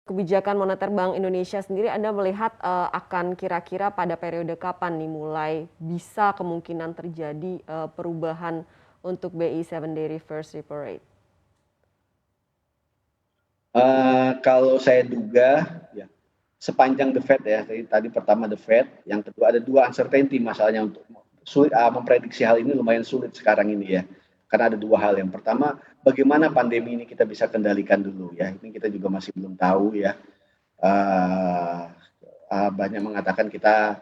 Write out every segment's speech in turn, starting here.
Kebijakan moneter Bank Indonesia sendiri Anda melihat akan kira-kira pada periode kapan nih mulai bisa kemungkinan terjadi perubahan untuk BI 7-day reverse repo rate? Kalau saya duga ya sepanjang The Fed ya, tadi pertama The Fed, yang kedua ada dua uncertainty masalahnya untuk sulit memprediksi hal ini lumayan sulit sekarang ini ya. Karena ada dua hal. Yang pertama, bagaimana pandemi ini kita bisa kendalikan dulu ya. Ini kita juga masih belum tahu ya. Banyak mengatakan kita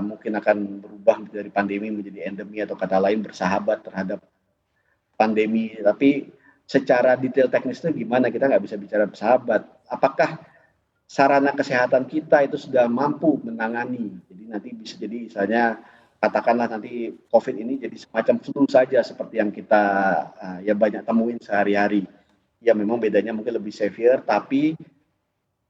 mungkin akan berubah dari pandemi menjadi endemi atau kata lain bersahabat terhadap pandemi. Tapi secara detail teknis itu gimana, kita nggak bisa bicara bersahabat. Apakah sarana kesehatan kita itu sudah mampu menangani? Jadi nanti bisa jadi misalnya katakanlah nanti COVID ini jadi semacam flu saja seperti yang kita ya banyak temuin sehari-hari. Ya memang bedanya mungkin lebih severe, tapi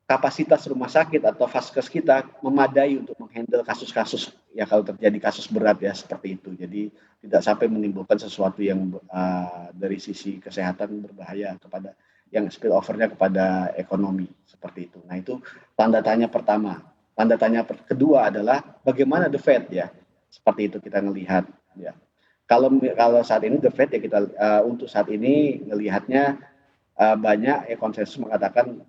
kapasitas rumah sakit atau vaskes kita memadai untuk menghandle kasus-kasus ya kalau terjadi kasus berat ya seperti itu. Jadi tidak sampai menimbulkan sesuatu yang dari sisi kesehatan berbahaya kepada yang spill over-nya kepada ekonomi seperti itu. Nah itu tanda tanya pertama. Tanda tanya kedua adalah bagaimana The Fed ya. Seperti itu kita melihat ya. Kalau saat ini The Fed ya kita untuk saat ini melihatnya banyak konsensus mengatakan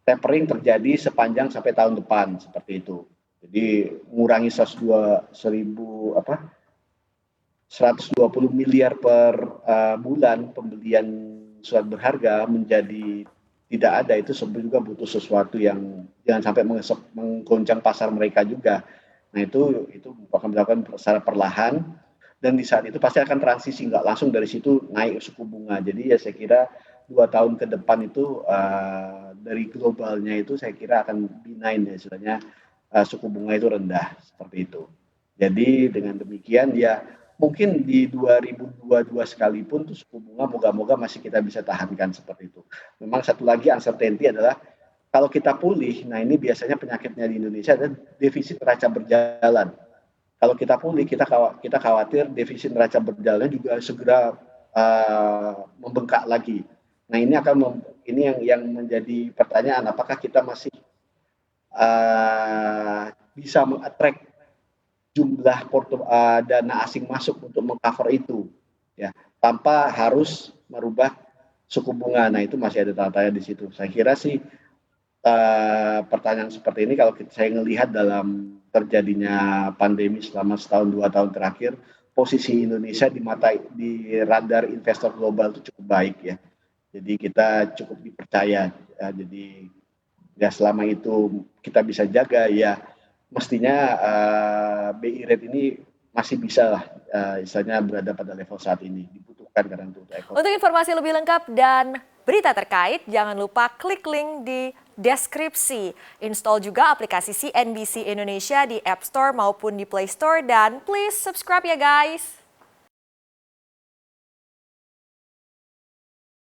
tapering terjadi sepanjang sampai tahun depan seperti itu. Jadi mengurangi 120 miliar per bulan pembelian surat berharga menjadi tidak ada, itu sebenarnya juga butuh sesuatu yang jangan sampai menggoncang pasar mereka juga. Nah itu akan dilakukan secara perlahan dan di saat itu pasti akan transisi, nggak langsung dari situ naik suku bunga. Jadi ya saya kira 2 tahun ke depan itu dari globalnya itu saya kira akan benign ya, istilahnya suku bunga itu rendah seperti itu. Jadi dengan demikian ya mungkin di 2022 sekalipun tuh suku bunga moga-moga masih kita bisa tahankan seperti itu. Memang satu lagi uncertainty adalah kalau kita pulih, nah ini biasanya penyakitnya di Indonesia adalah defisit neraca berjalan. Kalau kita pulih, kita khawatir defisit neraca berjalannya juga segera membengkak lagi. Nah ini yang menjadi pertanyaan, apakah kita masih bisa meng-attract jumlah dana asing masuk untuk meng-cover itu ya tanpa harus merubah suku bunga. Nah itu masih ada tanda tanya di situ. Saya kira sih pertanyaan seperti ini kalau saya melihat dalam terjadinya pandemi selama setahun 2 tahun terakhir, posisi Indonesia di radar investor global itu cukup baik ya. Jadi kita cukup dipercaya. Jadi ya selama itu kita bisa jaga ya mestinya BI rate ini masih bisa lah misalnya berada pada level saat ini, dibutuhkan karena untuk ekonomi. Untuk informasi lebih lengkap dan berita terkait, jangan lupa klik link di deskripsi. Install juga aplikasi CNBC Indonesia di App Store maupun di Play Store dan please subscribe ya guys.